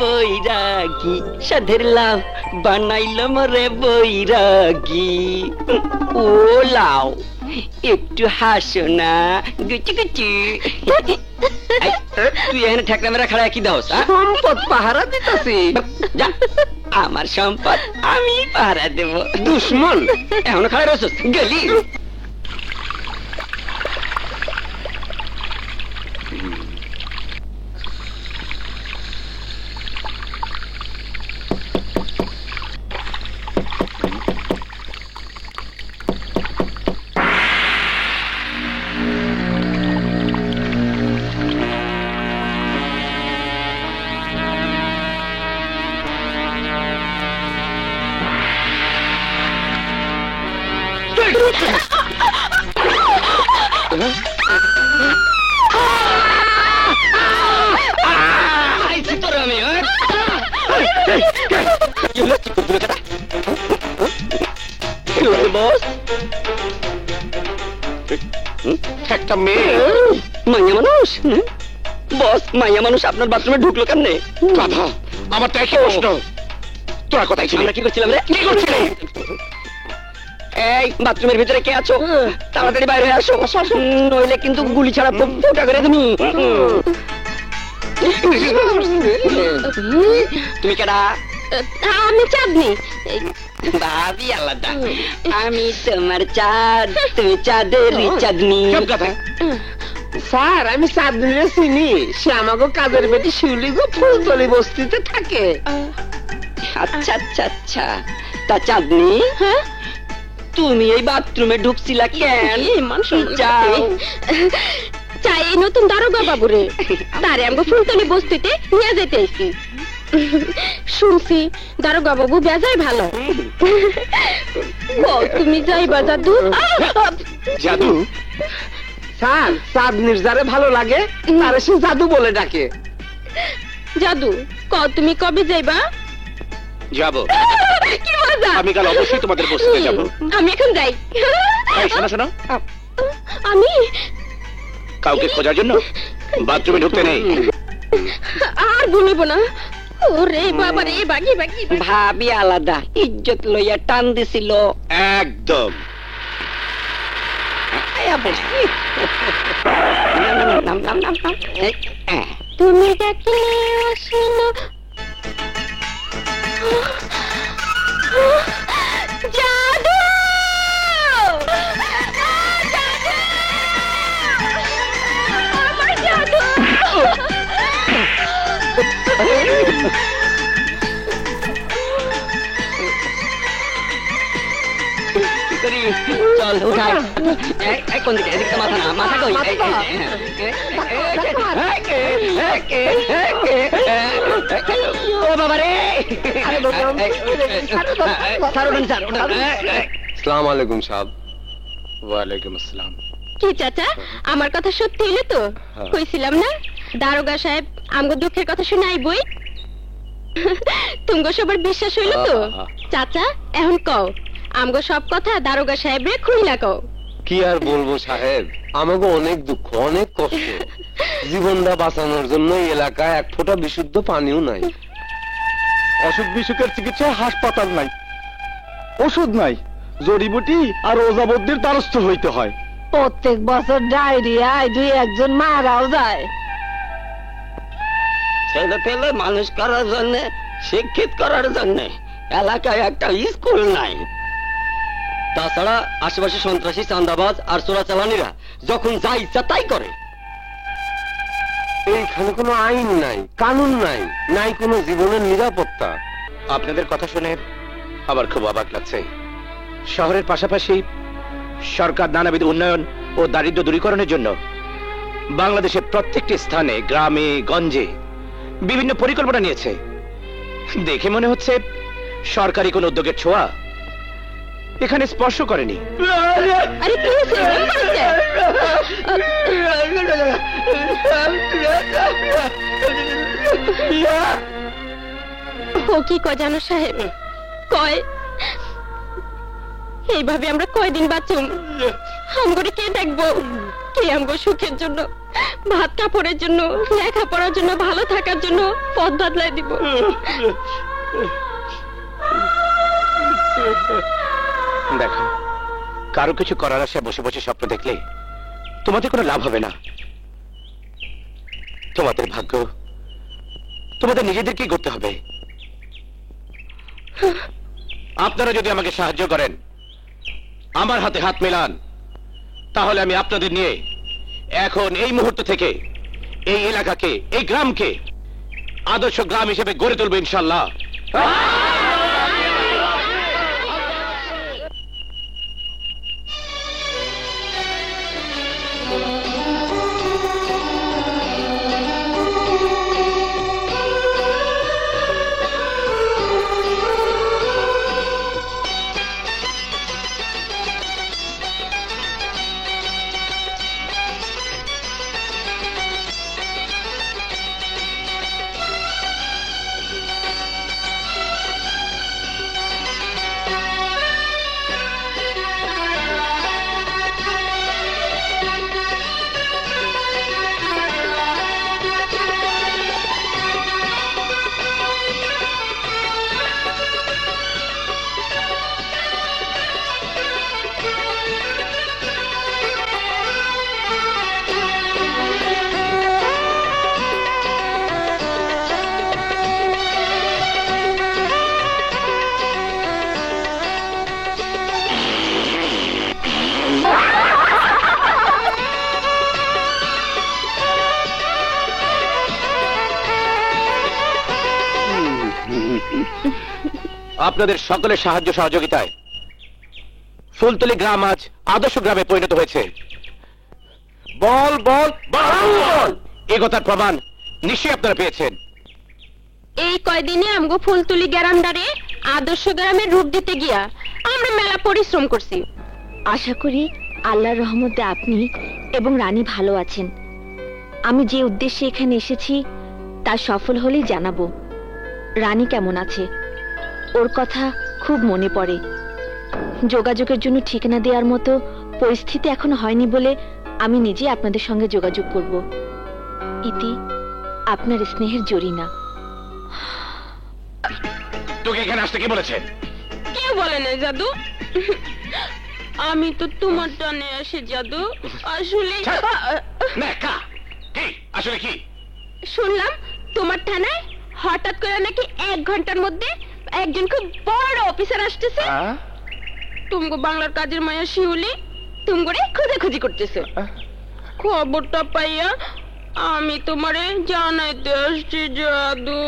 বৈরাগী, সাধের লাউ বানাইলো মোরে বৈরাগী। ও লাউ একটু হাসো না, গুচি গুচি। তুই এখানে ঠেকরা মেরা খাড়া কি দাও? সম্পদ পাহারা দিতেছি। যা, আমার সম্পদ আমি পাহারা দেব। দুশ্মন এখনো খাড়া রয়েছ, গেলি? একটা মেয়ে মাইয়া মানুষ। বস, মাইয়া মানুষ আপনার বাথরুমে ঢুকলো কেমনে? গাধা, আমার তো একই প্রশ্ন। তোরা কোথায় ছিলি? আমরা কি করছিলাম রে? কি করছিলি? এই বাথরুমের ভিতরে কে আছো? তাড়াতাড়ি বাইরে হয়ে আসো, নইলে কিন্তু গুলি ছাড়া ফুটা করে তুমি। তুমি কেডা? আমি চাঁদনি। ভাবি আলাদা। আমি তোমার চাঁদ, তুমি চাঁদের চাঁদনি। স্যার, আমি চাঁদনিরে চিনি। সে আমাকে কাজের বেটি শিউলি গো ফুলতলি বস্তিতে থাকে। আচ্ছা আচ্ছা আচ্ছা, তা চাঁদনি তুমি এই বাথরুমে ঢুকছিলা কেন? যাও। চাই এই নতুন দারোগা বাবুরে, তারে আমাকে ফুলতলি বস্তিতে নিয়ে যেতে আইছি। শুনছি দারোগা বাবু বেজায় ভালো। তুমি যাইবা জাদু? জাদু? স্যার, চাঁদনির যারে ভালো লাগে তারে সে জাদু বলে ডাকে। জাদু তুমি কবে যাইবা? যাবো। কি মজা! আমি কাল অবশ্যই তোমাদের বস্তিতে যাবো। আমি এখন যাই। শোনো শোনো, আমি কাউকে খোঁজার জন্য বাথরুমে ঢুকতে নেই। আর ভুলিব না। ওরে বাবা রে, বাগি বাগি। ভাবি আলাদা, ইজ্জত লইয়া টান দিছিল একদম। তুমি ডাকলে আসি না। জাদু! আমার জাদু! চল উঠাই। কোন দিকে? এদিকে মাথা না, মাথা কই? ও বাবা রে! আসসালামু আলাইকুম সাহেব। ওয়ালাইকুম আসসালাম। কি চাচা, আমার কথা সত্যি হইলো তো? কইছিলাম না দারোগা সাহেব আমগো দুঃখের কথা শুনে আইবই। তুমগো সবার বিশ্বাস হইলো তো? চাচা এখন কও, আমগো সব কথা দারোগা সাহেবরে খুইলা কও। কি আর বলবো সাহেব, আমাকে অনেক দুঃখ, অনেক কষ্ট। জীবনটা বাঁচানোর জন্য এই এলাকায় এক ফোঁটা বিশুদ্ধ পানিও নাই। অসুখ বিসুখের চিকিৎসায় হাসপাতাল নাই, ওষুধ নাই, জড়িবুটি আর ওজাবদ্দির দ্বারস্থ হইতে হয়। প্রত্যেক বছর ডায়রিয়ায় দুই একজন মারাও যায়। ছেলে পেলে মানুষ করার জন্য, শিক্ষিত করার জন্য এলাকায় একটা স্কুল নাই। তাছাড়া আশেপাশে সন্ত্রাসী, চাঁদাবাজ আর চোরাচালানিরা যখন যা ইচ্ছা তাই করে। এইখানে কোনো আইন নাই, কানুন নাই, নাই কোনো জীবনের নিরাপত্তা। আপনাদের কথা শুনে আমার খুব অবাক লাগছে। শহরের পাশাপাশি সরকার নানাবিধ উন্নয়ন ও দারিদ্র্য দূরীকরণের জন্য বাংলাদেশের প্রত্যেকটি স্থানে, গ্রামে গঞ্জে বিভিন্ন পরিকল্পনা নিয়েছে। দেখে মনে হচ্ছে সরকারি কোন উদ্যোগের ছোঁয়া এখানে স্পর্শ করেনি। আরে কি হইছে? ও কি কয় জানো সাহেব? কয় এইভাবে আমরা কয়দিন বাঁচুম? আমগরে কে দেখবো? কে আমগো সুখের জন্য ভাত কাপড়ের জন্য, লেখাপড়ার জন্য, ভালো থাকার জন্য পথ বদলাই দিব। দেখো, কারো কিছু করার আশায় বসে বসে স্বপ্ন দেখলে তোমাদের কোনো লাভ হবে না। তোমাদের ভাগ্য তোমাদের নিজেদেরকেই করতে হবে। আপনারা যদি আমাকে সাহায্য করেন, আমার হাতে হাত মেলান, তাহলে আমি আপনাদের নিয়ে এখন এই মুহূর্ত থেকে এই এলাকাকে, এই গ্রামকে আদর্শ গ্রাম হিসেবে গড়ে তুলবো ইনশাল্লাহ। আপনাদের সকলের সাহায্য সহযোগিতায় ফুলতলি গ্রাম আজ আদর্শ গ্রামে পরিণত হয়েছে। বল বল বল, এ কথার প্রমাণ নিশ্চয়ই আপনারা পেয়েছেন। এই কয়দিনে আমগো ফুলতুলি গ্রামটারে আদর্শ গ্রামের রূপ দিতে গিয়া আমরা মেলা পরিশ্রম করছি। আশা করি আল্লাহর রহমতে আপনি এবং রানী ভালো আছেন। আমি যে উদ্দেশ্যে এখানে এসেছি তা সফল হলেই জানাবো। রানী কেমন আছে? ওর কথা খুব মনে পড়ে। যোগাযোগের জন্য ঠিকানা দেওয়ার মতো পরিস্থিতি এখনো হয়নি বলে আমি নিজে আপনাদের সঙ্গে যোগাযোগ করব। ইতি, আপনার স্নেহের জরিনা। তোকে এখানে আসতে কে বলেছে? কেউ বলে না জাদু, আমি তো তোমার টানে আসি জাদু। আসলে আসলে কি শুনলাম তোমার থানায় হঠাৎ করে নাকি 1 ঘন্টার মধ্যে একজন খুব বড় অফিসার আসতেছে। তুমগো বাংলার কাজের মায়া শিউলি তুমগোরে খোঁজাখুঁজি করতেছে। খবরটা পাইয়া আমি তোমারে জানাইতে আসছি জাদু।